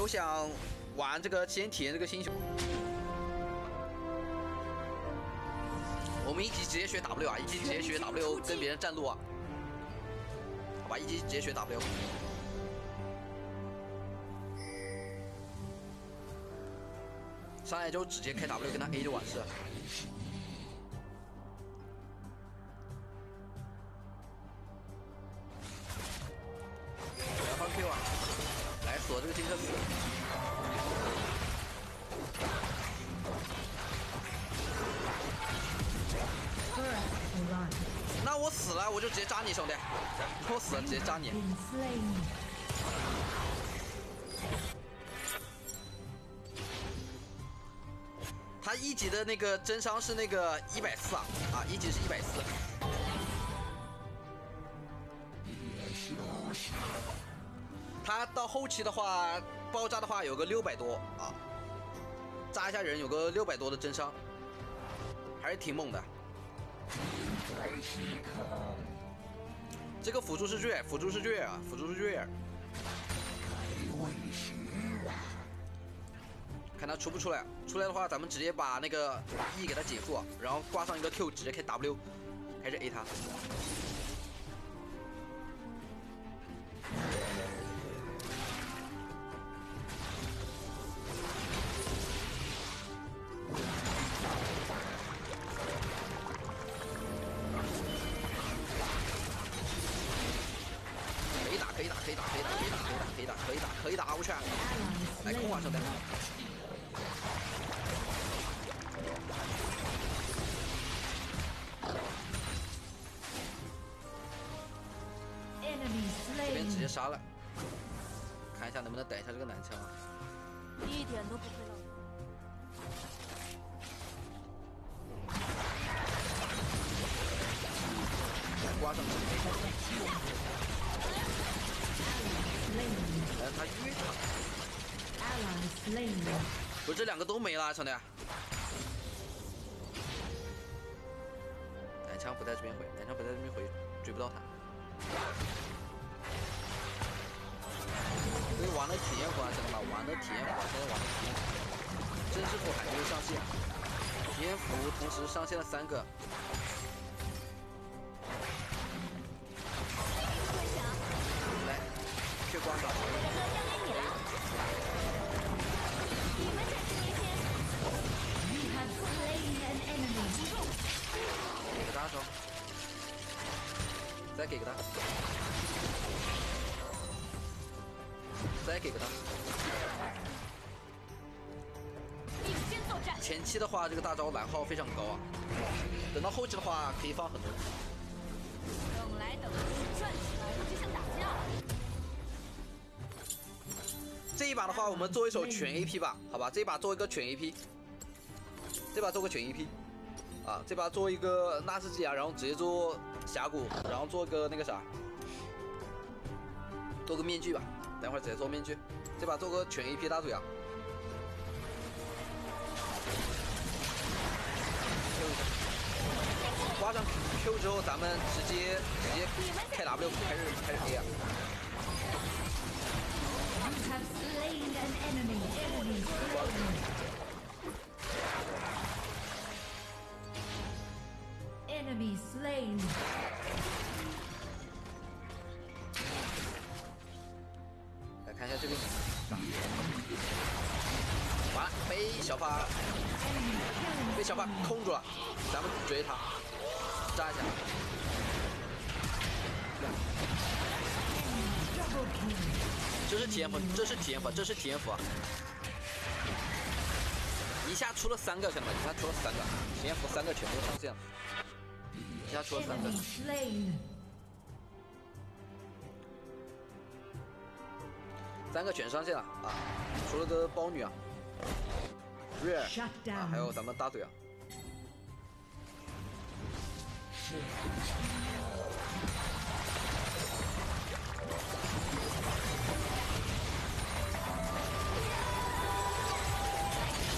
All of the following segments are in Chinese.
有想玩这个先体验这个新秀，我们一级直接学 W 啊，一级直接学 W 跟别人站路啊，好吧，一级直接学 W。上来就直接开 W 跟他 A 就完事了。2番 Q 啊，来锁这个金克斯。那我死了，我就直接扎你兄弟，我死了直接扎你。他一级的那个真伤是那个140啊，一级是140。他到后期的话，爆炸的话有个600多啊，炸一下人有个600多的真伤，还是挺猛的。这个辅助是瑞尔，辅助是瑞尔啊，辅助是瑞尔。看他出不出来，出来的话，咱们直接把那个 E 给他减速，然后挂上一个 Q， 直接开 W， 开始 A 他。可以打，我去！来空啊，兄弟！这边直接杀了，看一下能不能逮一下这个男枪啊！一点都不会漏。来挂上去。他晕了，不是这2个都没了，兄弟。男枪不在这边回，追不到他。所以玩的体验服啊，兄弟们，玩的体验服，现在玩的体验服，真师傅还没有上线，体验服同时上线了3个。来，去挂上。给个大招，再给个大，再给个大。前期的话，这个大招蓝耗非常高啊，等到后期的话可以放很多。等来等去，转起来我就想打架了。这一把的话，我们做一手全 AP 吧，好吧？这一把做一个全 AP， 这把做个全 AP。啊，这把做一个纳斯基亚，然后直接做峡谷，然后做个那个啥，做个面具吧。等会儿直接做面具。这把做个全 AP 大腿啊。挂上 Q 之后，咱们直接开 W 开始 A 啊。Enemy slain. 来看一下这边，完了，被小发控住了，咱们追他，炸一下。这是体验服啊！一下出了3个，兄弟们，一下出了3个，体验服3个全部上线了。一下出了3个，3个全上线了啊！除了个包女啊，瑞尔啊，还有咱们大队啊。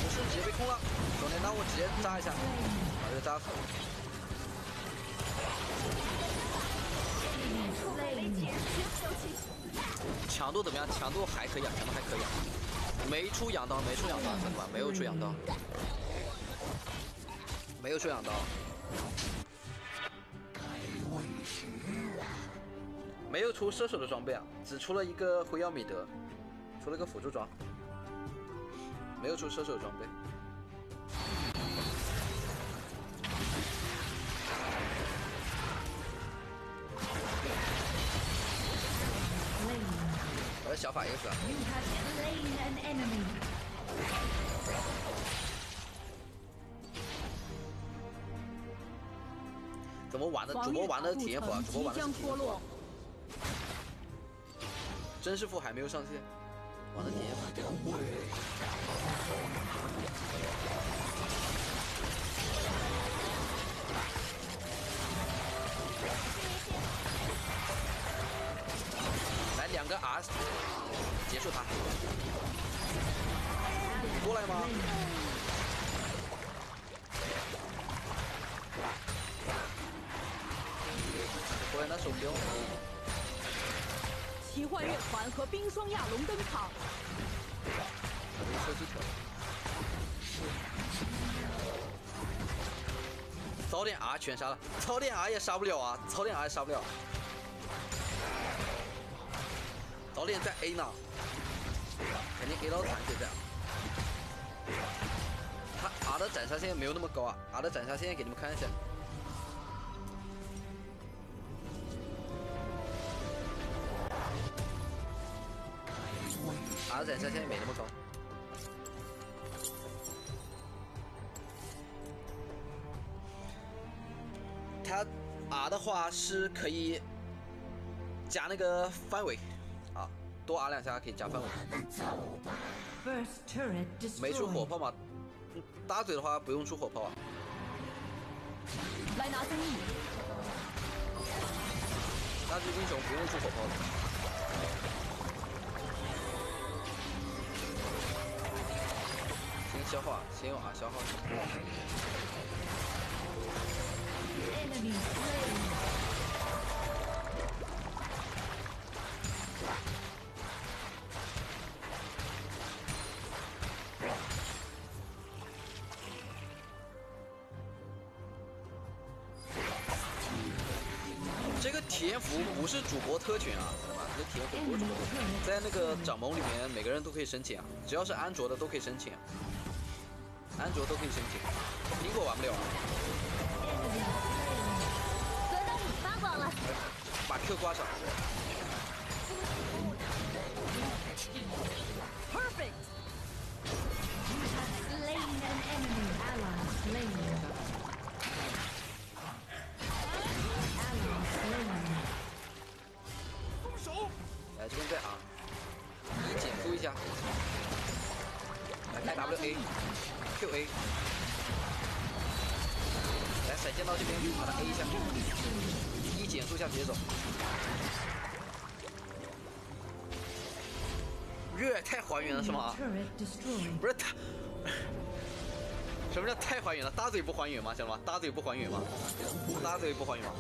不是直接被控了，兄弟，那我直接炸一下，把这个炸死。强度怎么样？强度还可以啊，强度还可以啊。没出阳刀，没出阳刀，兄弟们，没有出阳刀，没有出阳刀。没有出射手的装备啊，只出了一个辉耀米德，出了个辅助装，没有出射手的装备。我的小法 X 啊， You have slain an enemy. 怎么玩的？主播玩的体验服啊，主播玩的是体验服啊。真师傅还没有上线，玩的体验服。来2个 R， 结束他。你过来吗？过来，那手不用。奇幻乐团和冰霜亚龙登场。把这个射击条。早点 R 全杀了，早点 R 也杀不了啊，早点 R 也杀不了。早点在 A 呢，肯定 A 到残血在。他 R 的斩杀线没有那么高啊 ，R 的斩杀线给你们看一下。R 的斩杀线没那么高。他 R 的话是可以加那个范围啊，多 R 2下可以加范围。 First turret 没出火 destroyed. 炮嘛，大嘴的话不用出火炮啊。来拿增益，大嘴英雄不用出火炮的。先消化，先用 R 消耗。 Enemy slain. 这个体验服不是主播特权啊，对吧？这个体验服不是主播特权，在那个掌盟里面每个人都可以申请啊，只要是安卓的都可以申请啊，安卓都可以申请，苹果玩不了啊。轮到你发光了。把 Q 挂上。 perfect。 Slain an enemy. Ally slain. Ally slain. 来这边再 R， 一减速一下，来开 WA，QA， 来闪现到这边，把它 A 一下，一减速下直接走。热太还原了是吗？ Turret destroyed. 不是他，什么叫太还原了？大嘴不还原吗？晓得吗？大嘴不还原吗？大嘴不还原吗？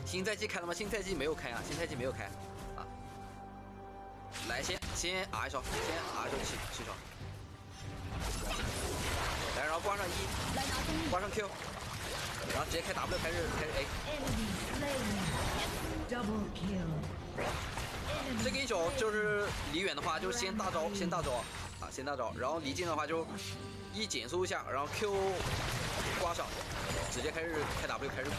新赛季开了吗？新赛季没有开啊，新赛季没有开啊。来，先 R 一烧，先 R 一烧气烧。来，然后挂上E，来拿增益，挂上 Q， 然后直接开 W 开始 A。 Enemy slain. Double kill. 这个英雄就是离远的话，就是先大招啊，先大招，然后离近的话就一减速一下，然后 Q 挂上，直接开始开 W 开始平。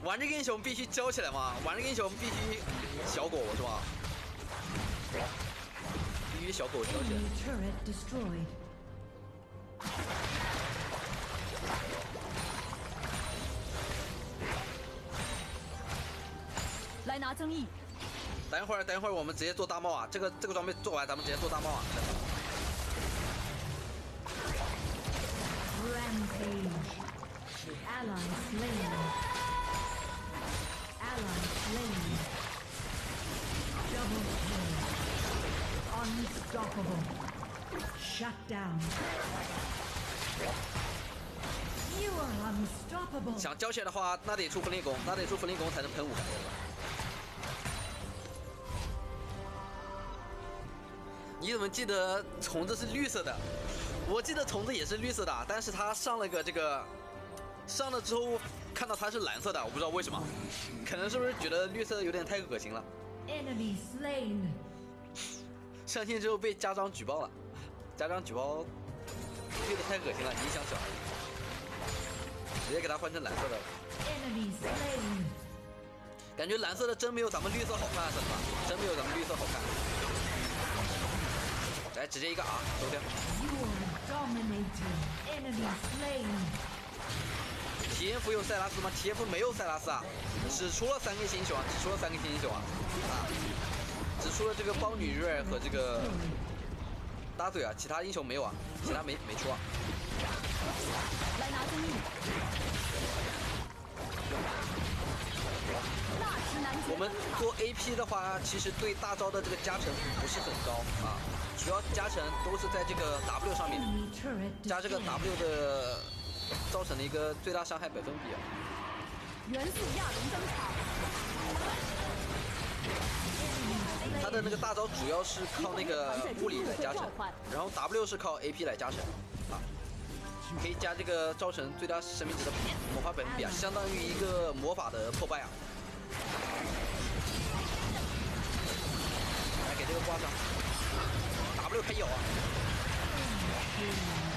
玩这个英雄必须教起来嘛，玩这个英雄必须小狗是吧？必须小狗教起来。 Enemy turret destroyed. 来拿增益，等一会儿我们直接做大帽啊！这个装备做完，咱们直接做大帽啊！ Rampage. Ally slain. Ally slain. Double kill. Unstoppable. Shut down. You are unstoppable. 想交起来的话，那得出分裂弓，那得出分裂弓才能喷5个。你怎么记得虫子是绿色的？我记得虫子也是绿色的，但是它上了个这个，上了之后看到它是蓝色的，我不知道为什么，可能是不是觉得绿色有点太恶心了？ Enemy slain. 上线之后被家长举报了，家长举报绿的太恶心了，影响小孩，直接给它换成蓝色的了。 Enemy slain. 感觉蓝色的真没有咱们绿色好看，真的，真没有咱们绿色好看。来，直接一个啊，收掉。 You are dominating. Enemy slain. TF 有塞拉斯吗？TF 没有塞拉斯啊，只出了3个新英雄啊，只出了3个新英雄啊，只出了这个邦女瑞尔和这个大嘴啊，其他英雄没有啊，其他没出啊。来拿综艺。那是南我们做 AP 的话，其实对大招的这个加成不是很高啊，主要加成都是在这个 W 上面， Enemy turret 加这个 destroyed. W 的造成的一个最大伤害百分比啊。元素亚龙登场。它的那个大招主要是靠那个物理来加成，然后 W 是靠 AP 来加成啊，可以加这个造成最大生命值的魔法百分比啊，相当于一个魔法的破败啊。来给这个挂上 ，W 开咬啊！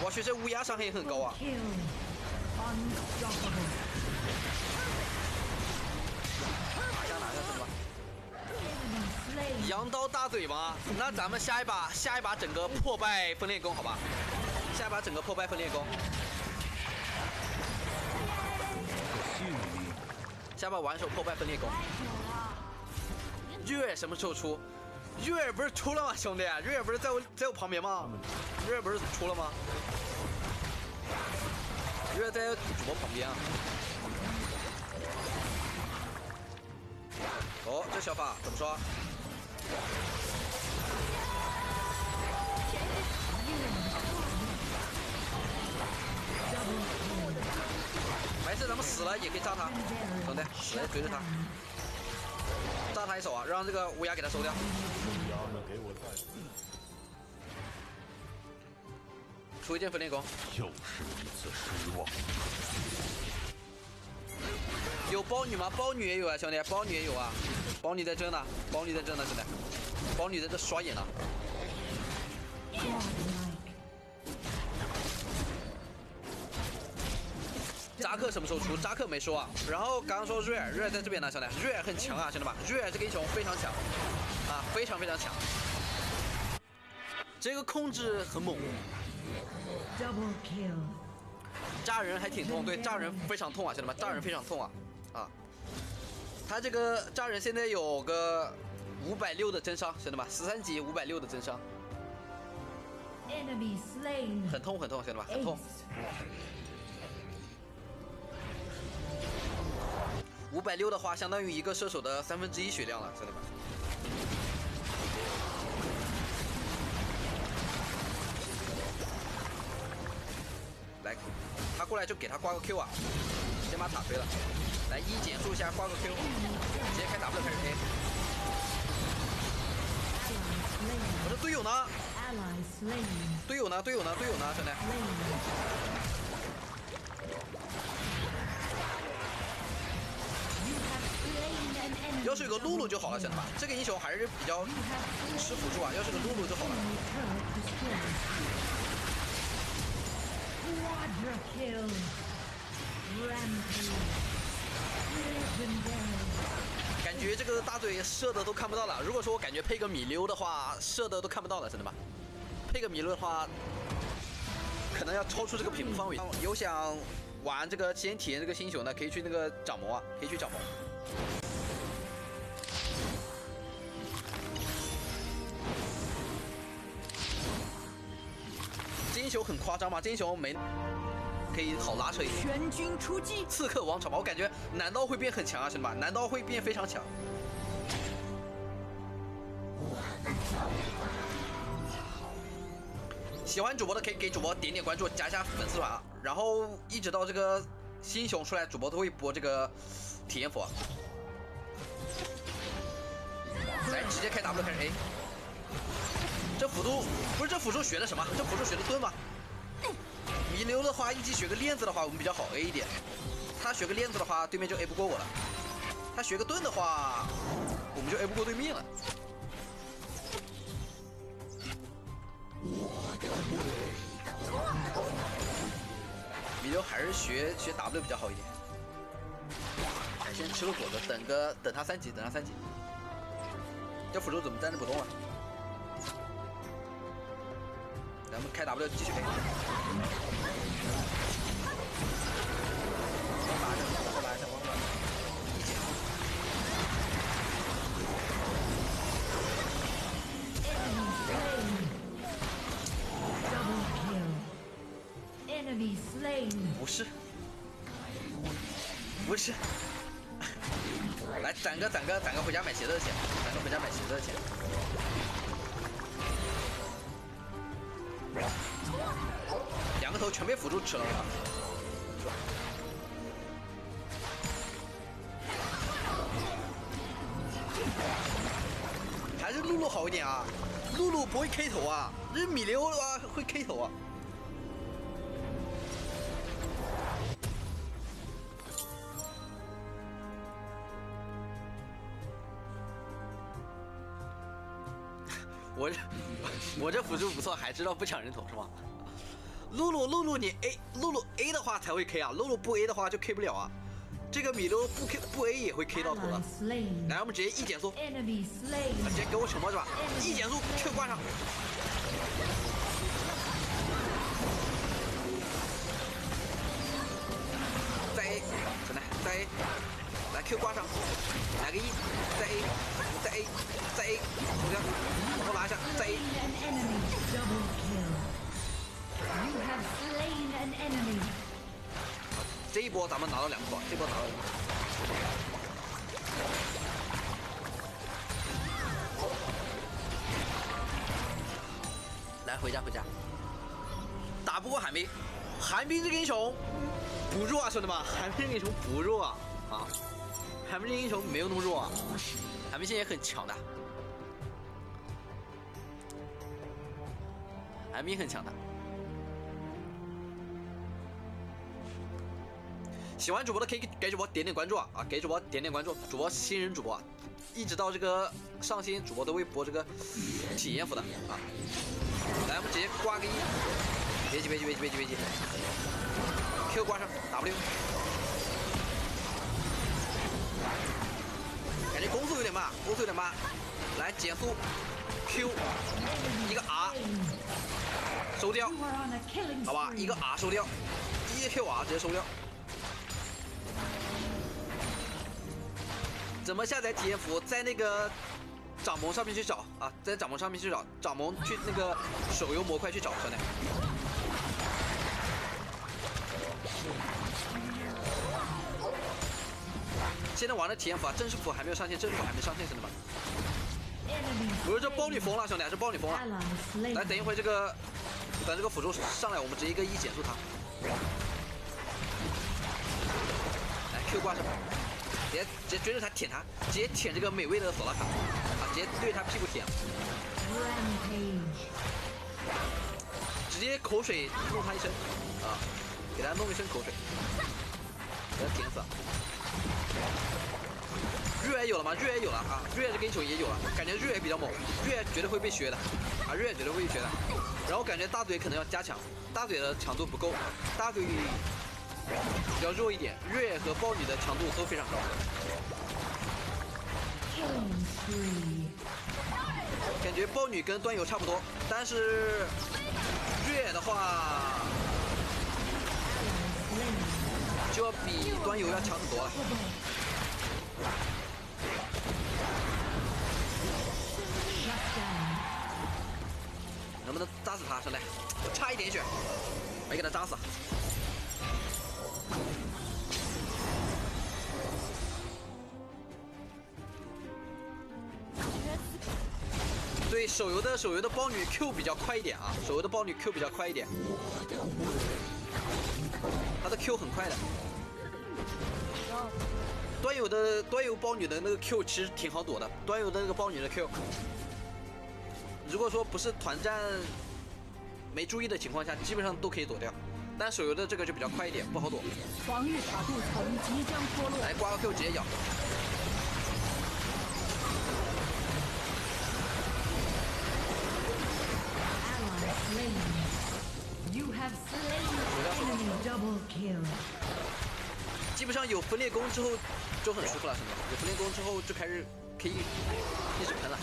我去，这乌鸦伤害也很高啊！ Kill. Unstoppable. 拿下什么？ Enemy slain. 羊刀大嘴吗？那咱们下一把整个破败分裂弓，好吧？下一把整个破败分裂弓。下把完手破败分裂弓。月什么时候出？月不是出了吗，兄弟？月不是在我旁边吗？月不是出了吗？月在主播旁边啊。哦，这小法怎么说？没事，咱们死了也可以炸他，兄弟，死了追着他，炸他一手啊，让这个乌鸦给他收掉。出一件分裂弓，又是一次失望。有包女吗？包女也有啊，兄弟，包女也有啊，包女在这呢，包女在这呢，兄弟，包女在这刷野呢。 扎克什么时候出？扎克没说啊。然后刚刚说瑞尔，瑞尔在这边呢，兄弟，瑞尔很强啊，兄弟们，瑞尔这个英雄非常强啊，非常强。这个控制很猛， Double kill. 炸人还挺痛，对，炸人非常痛啊，兄弟们，炸人非常痛啊啊！他这个炸人现在有个560的真伤，兄弟们，13级560的真伤， Enemy slain. 很痛，兄弟们，很痛。 560的话，相当于一个射手的1/3血量了，兄弟们。来，他过来就给他挂个 Q 啊，先把塔推了。来，1减速一下，挂个 Q， 直接开 W 开始 A。我的队友呢？ Ally slain. 队友呢？兄弟。 要是有个露露就好了，兄弟们，这个英雄还是比较吃辅助啊，要是个露露就好了。 Quadra kill. Rampage. Legendary. 感觉这个大嘴射的都看不到了。如果说我感觉配个米溜的话，射的都看不到了，真的吗？配个米溜的话，可能要超出这个屏幕范围。有想玩这个先体验这个新英雄的，可以去那个掌谋啊，可以去掌谋。这英雄很夸张吗？这英雄没可以好拉扯一点。全军出击！刺客王朝吧，我感觉男刀会变很强啊，兄弟们，男刀会变非常强。希喜欢主播的可以给主播点点关注，加一下粉丝团啊。然后一直到这个新熊出来，主播都会播这个体验服啊。来，直接开 W 开始 A。这辅助不是这辅助学的什么？这辅助学的盾吗？弥留的话，一级学个链子的话，我们比较好 A 一点。他学个链子的话，对面就 A 不过我了。他学个盾的话，我们就 A 不过对面了。弥留还是学 W 比较好一点。先吃个果子，等他3级，等他3级。这辅助怎么站着不动了？咱们开 W 继续开。拉一下，一减速。Enemy slain. 不是。来攒个回家买鞋子的钱，2个头全被辅助吃了。还是露露好一点啊，露露不会 K 头啊，这米溜的话会 K 头啊。我这辅助不错，还知道不抢人头是吗？露露你 露露 A 的话才会 K 啊，露露不 A 的话就 K 不了啊。这个米溜不 A 也会 K 到头的。来，我们直接一减速，直接给我沉默是吧？一减速 Q 挂上。再 A， 真的再 A， 来 Q 挂上，来个 E， 再 A， 再 A， 再 A， 同样，然后拉一下，再 A。这一波咱们拿到2个，这波拿到2个。来回家，打不过寒冰，寒冰这个英雄不弱啊，兄弟们，寒冰这个英雄不弱啊，寒冰这个英雄没有那么弱啊，寒冰现在也很强的，寒冰很强的。喜欢主播的可以给主播点点关注啊！给主播点点关注，主播新人主播，一直到这个上新，主播都会播这个体验服的啊！来，我们直接挂个1，别急 ，Q 挂上 W， 感觉攻速有点慢，来减速 Q， 一个 R 收掉，好吧，一个 R 收掉，一个 QR 直接收掉。怎么下载体验服？在那个掌盟上面去找啊，在掌盟上面去找，掌盟去那个手游模块去找，兄弟。现在玩的体验服啊，正式服还没有上线，兄弟们。不是这包女疯了，兄弟，这包女疯了。来，等一会这个辅助上来，我们直接一个1减速他。来 Q 挂上。直接追着他舔他，直接舔这个美味的索拉卡啊！直接对着他屁股舔，直接口水弄他一身啊！给他弄一身口水，给他舔死。瑞尔有了吗？瑞尔有了啊！瑞尔这个英雄也有了，感觉瑞尔比较猛，瑞尔绝对会被削的啊！瑞尔绝对会被削的。然后感觉大嘴可能要加强，大嘴的强度不够，大嘴比较弱一点，瑞尔和豹女的强度都非常高。感觉豹女跟端游差不多，但是瑞尔的话就要比端游要强很多了。能不能扎死他，兄弟？我差一点血，没给他扎死。对手游的豹女 Q 比较快一点啊，手游的豹女 Q 比较快一点，她的 Q 很快的。端游豹女的那个 Q 其实挺好躲的，端游的那个豹女的 Q， 如果说不是团战没注意的情况下，基本上都可以躲掉。但手游的这个就比较快一点，不好躲。防御塔镀层即将脱落。来刮个 Q 直接咬。Ally slain. You have slain enemy double kill. 基本上有分裂弓之后就很舒服了，兄弟。有分裂弓之后就开始可以一直喷了。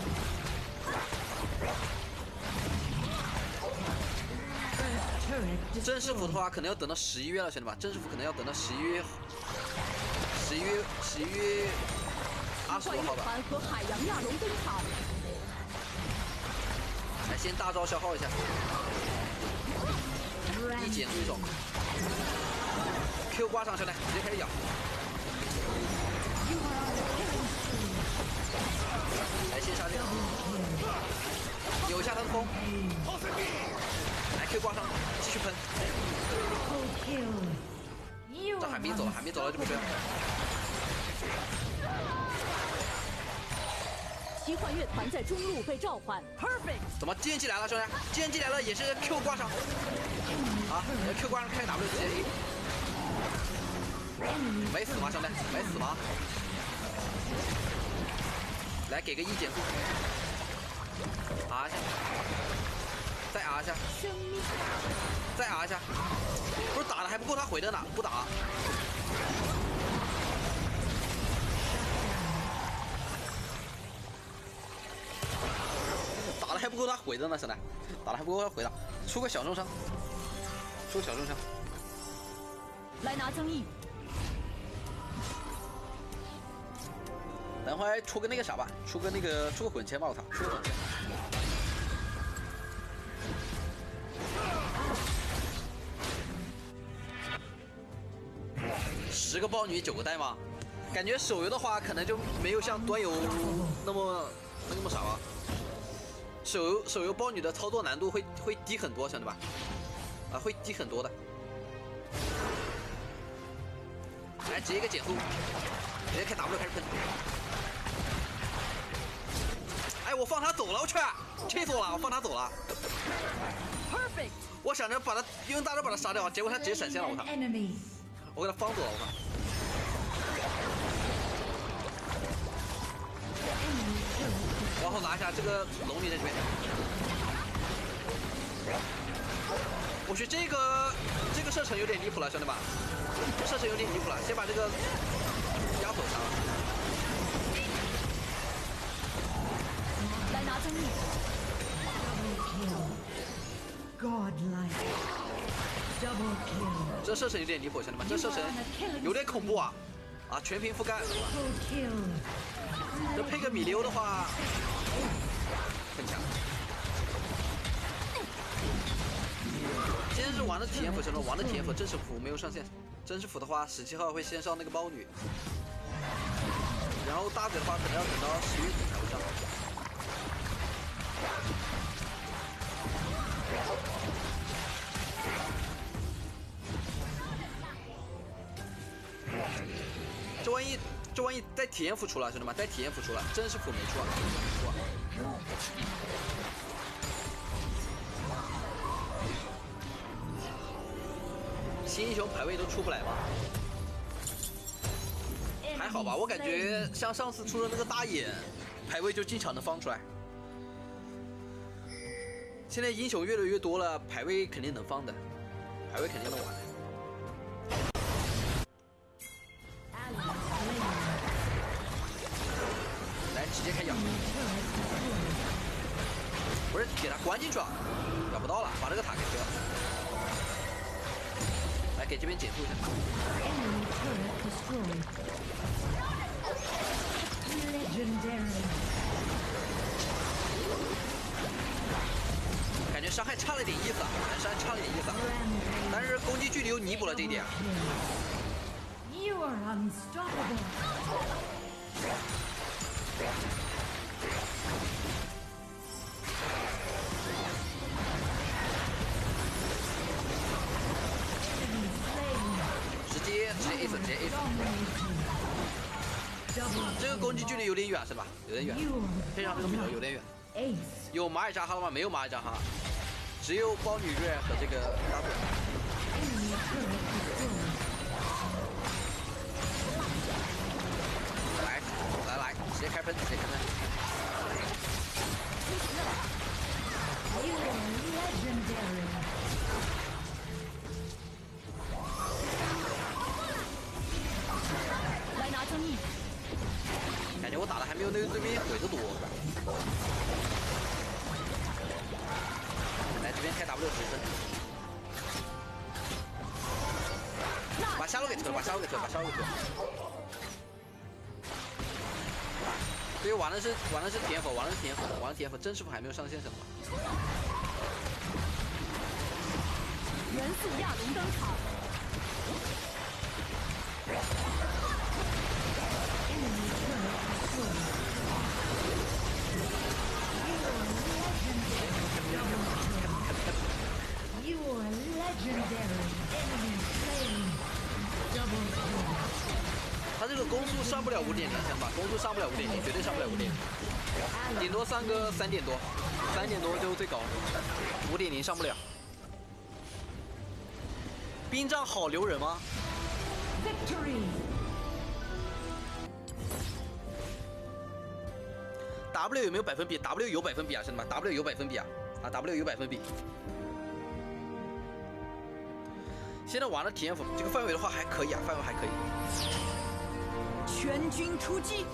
正式服的话，可能要等到11月了，兄弟们。正式服可能要等到11月25号吧。团和海洋亚龙登场。来，先大招消耗一下，一减速一手 ，Q 挂上，兄弟，直接开始咬。来，先杀这个，扭一下他的风。来 Q 挂上，继续喷。这海兵走了，海兵走了就不追了。奇幻乐团在中路被召唤 ，perfect。怎么剑姬来了，兄弟？剑姬来了也是 Q 挂上。啊 ，Q 挂上开 W 直接 A。没死吗，兄弟？没死吗？来给个1减速。啊一下。再啊一下，再啊一下，不是打的还不够他回的呢，不打。打的还不够他回的呢，兄弟，打的还不够他回的，出个小重伤，出个小重伤。来拿增益。等会儿出个那个啥吧，出个滚签吧，我操，出个滚签。10个豹女9个带吗？感觉手游的话可能就没有像端游那么少啊。手游豹女的操作难度会低很多，兄弟们，啊，会低很多的。来，直接一个减速，直接开 W 开始喷。哎，我放他走了，我去，气死我了，我放他走了。perfect。我想着把他用大招把他杀掉，结果他直接闪现了，我操！我给他放走了，我操！然后拿下这个龙女在这边。我去，这个射程有点离谱了，兄弟们，这射程有点离谱了，先把这个压走杀了。来拿增益。Godlike. Double kill. 这射程有点离谱，兄弟们，这射程有点恐怖啊！啊，全屏覆盖。Triple kill. 这配个米溜的话，很强。今天是玩的体验服，兄弟们，玩的体验服，正式服没有上线。正式服的话，17号会先上那个猫女，然后大嘴的话可能要等到10月底才会上。这万一带体验服出了，兄弟们，带体验服出了，正式服没出啊，没出啊。新英雄排位都出不来吗？还好吧，我感觉像上次出的那个大眼排位就经常能放出来。现在英雄越来越多了，排位肯定能放的，排位肯定能玩的。来，直接开咬，不是给他关进去了，咬不到了，把这个塔给推了。来，给这边减速一下。感觉伤害差了点意思啊，伤害差了点意思啊，但是攻击距离又弥补了这一点。You are unstoppable. A 死，直接 A 死。 Dominating. Double 这个攻击距离有点远是吧？有点远， You 配上这个米勒有点远。 ace. 有马尔加哈了吗？没有马尔加哈，只有包女瑞和这个大嘴。 Enemy turret destroyed. 来，直接开喷，直接开喷。 You are legendary. 来拿增益，感觉我打的还没有那个对面鬼子多。来这边开 W 直升，把下路给推了，把下路给推了，把下路给推了。对，玩的是田否，玩的是田否，玩的田否，真师傅还没有上线什么。 元素亚龙登场， Enemy turret destroyed. You are legendary. Enemy slain. Double kill. 他这个攻速上不了5.0，想吧，攻速上不了5.0，绝对上不了5.0，顶多上个3点多，3点多就最高，5.0上不了。兵仗好留人吗？ Victory. W 有没有百分比 ？W 有百分比啊，兄弟们 ，W 有百分比啊，啊 W 有百分比。现在玩的体验这个范围的话还可以啊，范围还可以。全军出击，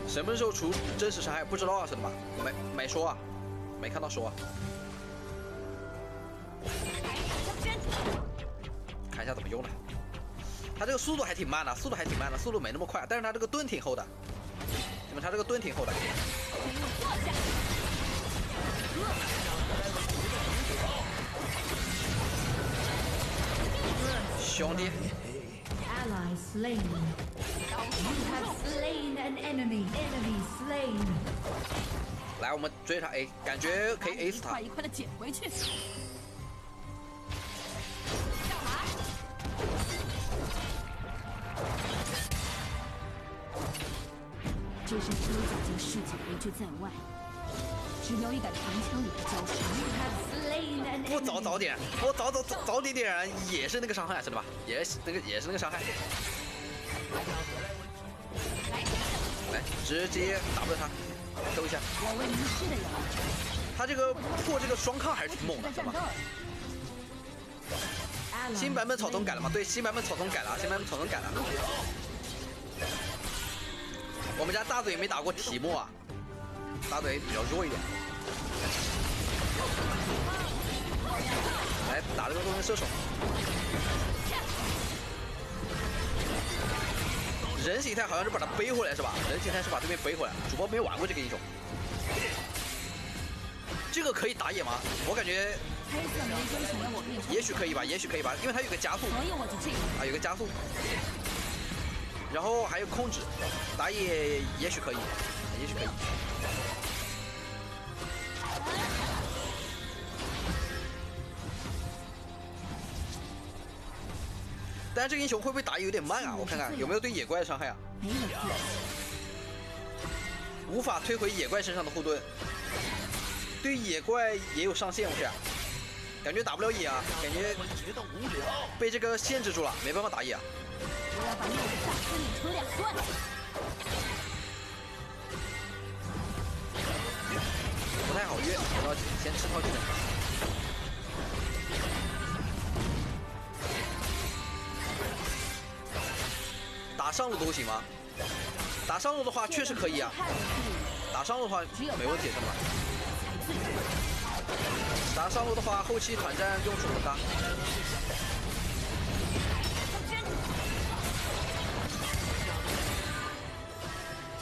什么时候出真实伤害不知道啊，兄弟们，没说啊，没看到说啊。看一下怎么用的。他这个速度还挺慢的，速度没那么快，但是他这个盾挺厚的。那么他这个盾挺厚的。兄弟， Ally slain. You have slain an enemy. Enemy slain. 来我们追他 A， 感觉可以 A 死他一块。一块的捡回去。这身盔甲将世界围追在外，只要一杆长枪与他交手， You have slain an 不 enemy. 早点，我早点，也是那个伤害，是吧？也是那个伤害。来，直接 W 他，收一下。我为迷失的人。他这个破这个双抗还是挺猛的，是吧？ Ally 新版本草丛改了吗？ slain. 对，新版本草丛改了，新版本草丛改了。我们家大嘴没打过提莫啊，大嘴比较弱一点。来打这个多人射手。人形态好像是把他背回来是吧？人形态是把对面背回来。主播没玩过这个英雄，这个可以打野吗？我感觉黑色玫瑰想要我变成，也许可以吧，也许可以吧，因为它有个加速所以我就这样。啊，有个加速，然后还有控制，打野也许可以，也许可以。但是这个英雄会不会打野有点慢啊？我看看有没有对野怪的伤害啊？没有错，无法推回野怪身上的护盾，对野怪也有上限，我看，感觉打不了野啊，感觉被这个限制住了，没办法打野啊。我要把那个萨斯拧成2段。不太好约，不着急，先吃套技能。打上路都行吗？打上路的话确实可以啊，打上路的话没问题是吧？打上路的话，后期团战用处很大。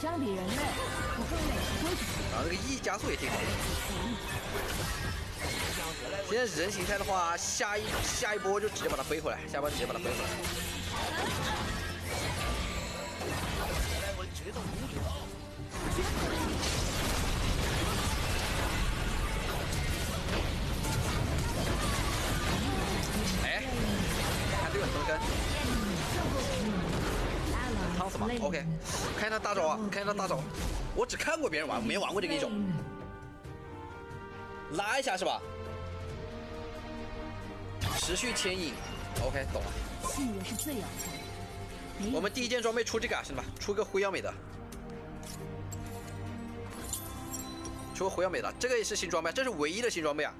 相比人类，我更美的规矩。然后这个 E 加速也挺好的。现在人形态的话，下一波就直接把它背回来，下一波直接把它背回来。哎，看这个东根， OK， 看他大招啊，看他大招。我只看过别人玩，没玩过这个英雄。拉一下是吧？持续牵引。OK， 懂了。信任是最要紧的。我们第一件装备出这个啊，兄弟们，出个辉耀美德。出个辉耀美德，这个也是新装备，这是唯一的新装备啊！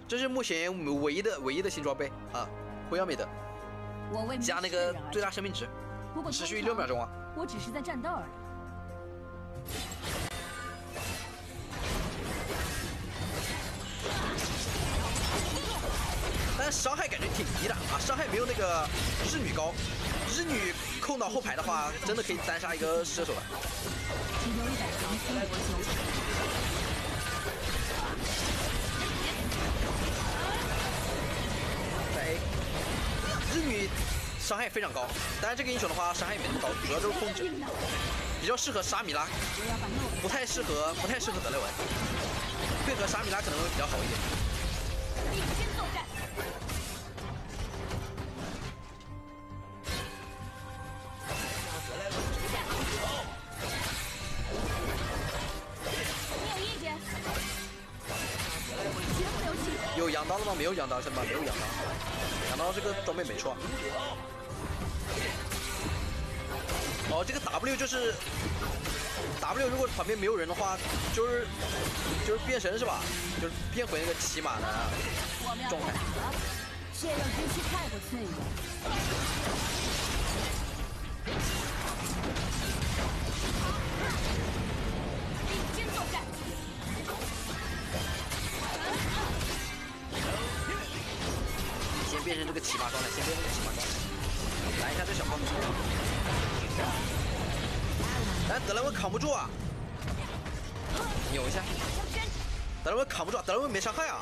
这是目前唯一的新装备啊！辉耀美德我为加那个最大生命值，不过持续6秒钟啊！我只是在战斗而已。但是伤害感觉挺低的啊，伤害没有那个日女高。日女控到后排的话，真的可以单杀一个射手的。只有一杆长枪我就。在 A， 日女伤害非常高，但是这个英雄的话伤害也没那么高，主要就是控制，比较适合沙米拉，不太适合德莱文，配合沙米拉可能会比较好一点。并肩作战。你有意见？绝不留情。有羊刀了吗？没有羊刀，兄弟们，没有羊刀。羊刀这个装备没出啊。哦，这个 W 就是 W， 如果旁边没有人的话，就是变身是吧？就是变回那个骑马的状态。血肉之躯太过脆弱。并肩作战。先变成这个骑马状态，先变成这个骑马状态，来一下这小胖子。但德莱文扛不住啊，扭一下。德莱文扛不住，德莱文没伤害啊。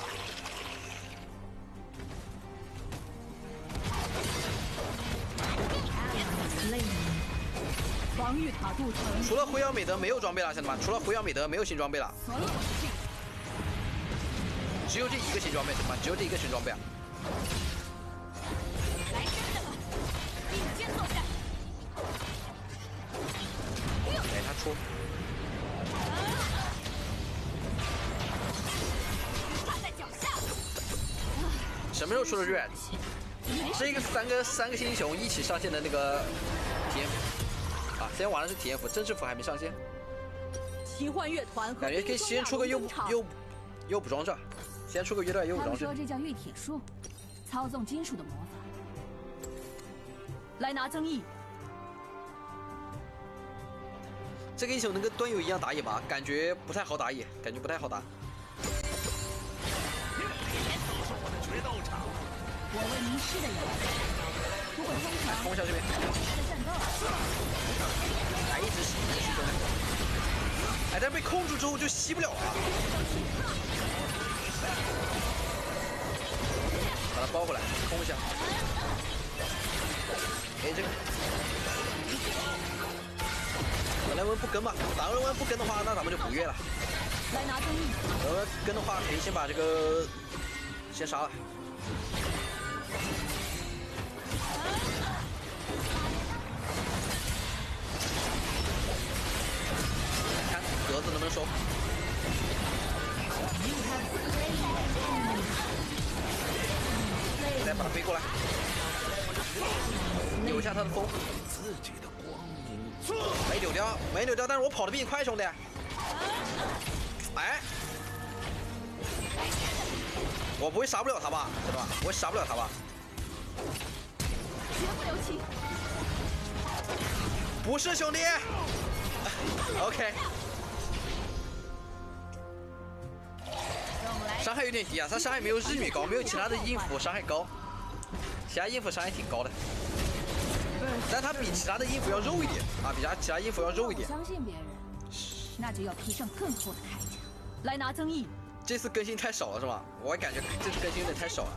防御塔镀层。除了辉耀美德没有装备了，兄弟们，除了辉耀美德没有新装备了。只有这一个新装备，兄弟们，只有这一个新装备啊。来真的吧，并肩作战。给他出。踏在脚下。什么时候出的 Red？ 这个三个新英雄一起上线的那个体验服啊，先玩的是体验服，正式服还没上线。奇幻乐团感觉可以先出个诱补装是吧？先出个乐队诱补装置。他们说这叫御铁术，操纵金属的魔法。来拿增益。这个英雄能跟端游一样打野吗？感觉不太好打野，感觉不太好打。我为迷失的人。不过通常冲一下这边。在战斗。来一直吸中。哎，但被控住之后就吸不了了。把它包过来，冲一下。哎，这个。德莱文不跟吧？德莱文不跟的话，那咱们就不越了。来拿增益。德莱文跟的话，可以先把这个先杀了。看格子能不能收。再把他背过来，扭一下他的风。自己的光阴。没扭掉，没扭掉，但是我跑得比你快，兄弟。哎，我不会杀不了他吧，知道吧？我杀不了他吧？绝不留情。不是兄弟。OK。伤害有点低啊，他伤害没有日女高，没有其他的音符伤害高，其他音符伤害挺高的，但他比其他的音符要肉一点啊，比其他音符要肉一点。相信别人，那就要披上更厚的铠甲。来拿增益。这次更新太少了是吧？我感觉这次更新有点太少了。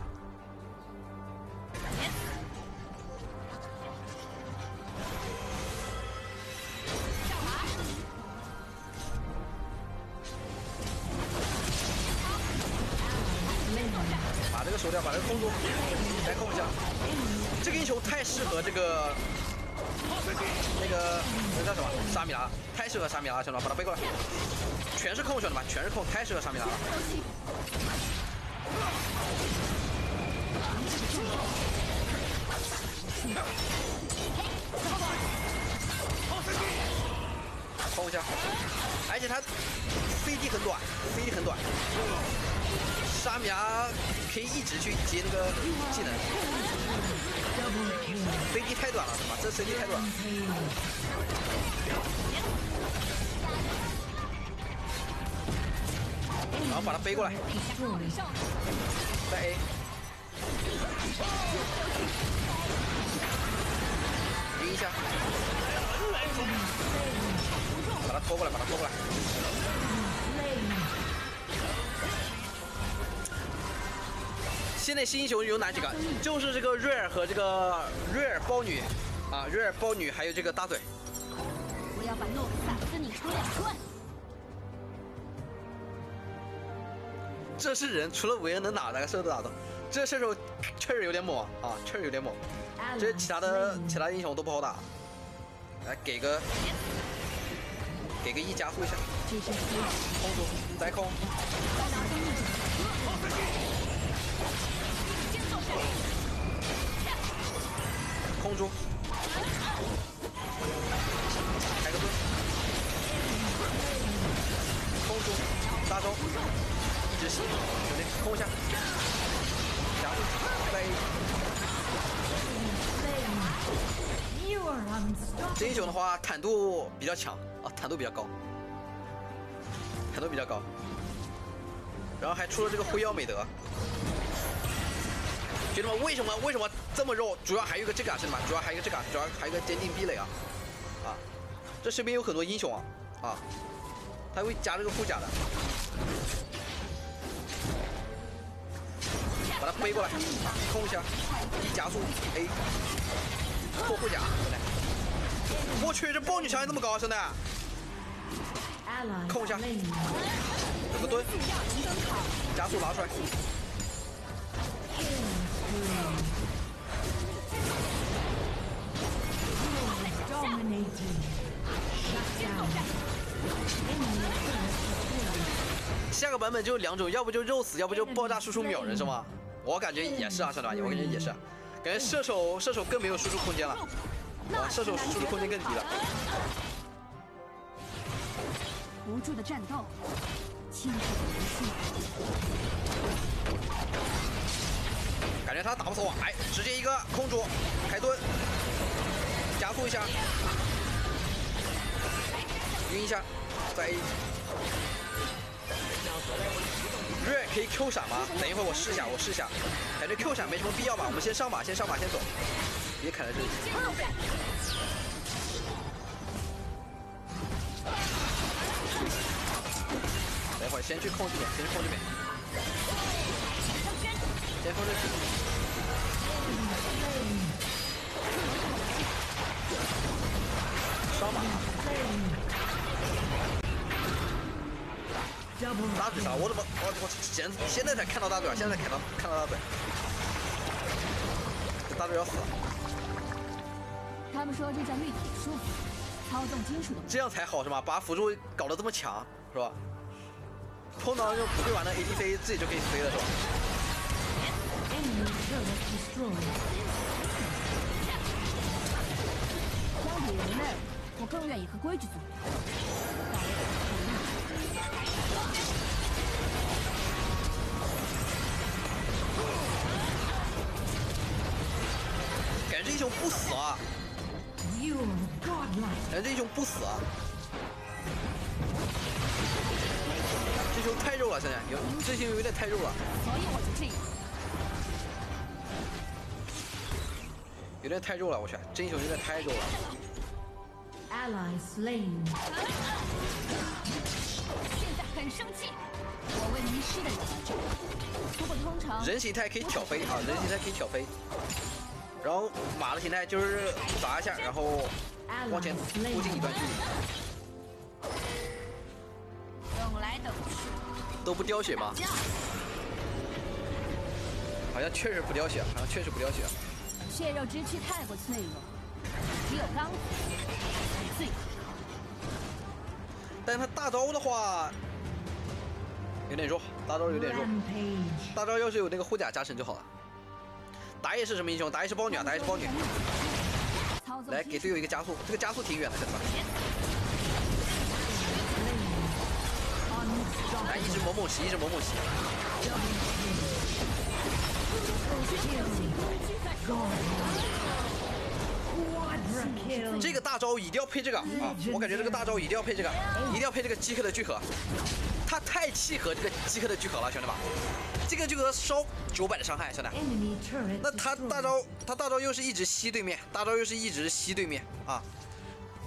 把这个收掉，把这个控住，再控一下。这个英雄太适合这个那叫什么？沙米拉，太适合沙米拉了，兄弟们，把他背过来，全是控，兄弟们，全是控，太适合沙米拉了。控一下，而且他飞地很短，飞地很短。沙米拉可以一直去接那个技能，飞地太短了，是吧？这飞地太短了。然后把他背过来，再 A， 晕一下，把他拖过来，把他拖过来。现在新英雄有哪几个？就是这个瑞尔和这个瑞尔豹女啊，瑞尔豹女还有这个大嘴。我要把诺萨斯拧成2段。这是人，除了韦恩能哪个射都打到。这射手确实有点猛啊，确实有点猛。这其他英雄都不好打。来给个一加速一下，控住，再控。控住，开个盾，控住，大招，一直吸，兄弟，控一下，加速，飞。这英雄的话，坦度比较强啊，坦度比较高，坦度比较高，然后还出了这个辉耀美德。兄弟们，为什么这么肉？主要还有一个这个啊，兄弟们，主要还有一个这个，主要还有一个坚定壁垒啊，这身边有很多英雄啊，他会加这个护甲的，把他背过来，控一下，一加速 A， 破护甲，兄弟，我去，这豹女强还这么高，兄弟，控一下，有个盾，加速拿出来。下个版本就2种，要不就肉死，要不就爆炸输出秒人，是吗？我感觉也是啊，兄弟们，我感觉也是，感觉射手更没有输出空间了，射手输出空间更低了。无助的战斗，轻视的无数。感觉他打不死我，哎，直接一个控住，开盾，加速一下，晕一下，再 A。瑞尔可以 Q 闪吗？等一会儿我试一下，感觉 Q 闪没什么必要吧，我们先上吧，先走，别砍在这里。等一会儿先去控这边，先控这里。双马。大嘴啥？我现在才看到大嘴啊！现在才看到大嘴，这大嘴要死了。他们说这叫绿体术，操纵金属的。这样才好是吧？把辅助搞得这么强是吧？碰到那种不会玩的 ADC 自己就可以飞了是吧？相比人类，我更愿意和规矩作对。感觉这英雄不死啊！感觉这英雄不死啊！这英雄太肉了，现在这英雄有点太肉了。所以我就这样。有点太肉了，我去，这英雄有点太肉了。Ally slain. 现在很生气，我为迷失的人而战。不过通常人形态可以挑飞啊，人形态可以挑飞。然后马的形态就是砸一下，然后往前突进一段距离。等来等去都不掉血吗？好像确实不掉血，血肉之躯太过脆弱，只有钢铁才最可靠。但他大招的话有点弱，大招有点弱， Rampage. 大招要是有那个护甲加成就好了。打野是什么英雄？打野是豹女啊，打野是豹女。来给队友一个加速，这个加速挺远的，兄弟们。来，一直猛猛袭，一直猛猛袭。Quadra kill. 这个大招一定要配这个啊！我感觉这个大招一定要配这个，一定要配这个饥渴的聚合，它太契合这个饥渴的聚合了，兄弟们。这个聚合烧900的伤害，兄弟。 Enemy turret 那他 destroyed. 大招又是一直吸对面，大招又是一直吸对面啊，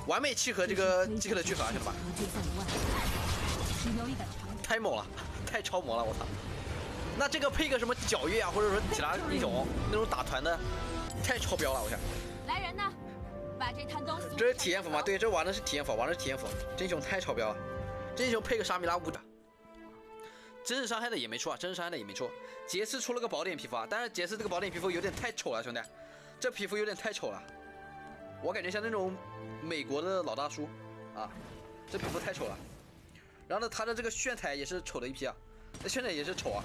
完美契合这个饥渴的聚合啊，兄弟们。隔绝在外，只留一杆长太猛了，太超模了，我操！那这个配个什么皎月啊，或者说其他英雄那种打团的，太超标了，我想。来人呐，把这滩东西。这是体验服吗？对，这玩的是体验服，玩的是体验服。这英雄太超标了，这英雄配个沙弥拉乌的，真实伤害的也没错啊，真实伤害的也没错。杰斯出了个宝典皮肤啊，但是杰斯这个宝典皮肤有点太丑了，兄弟，这皮肤有点太丑了，我感觉像那种美国的老大叔啊，这皮肤太丑了。然后呢，他的这个炫彩也是丑的一批啊，这炫彩也是丑啊。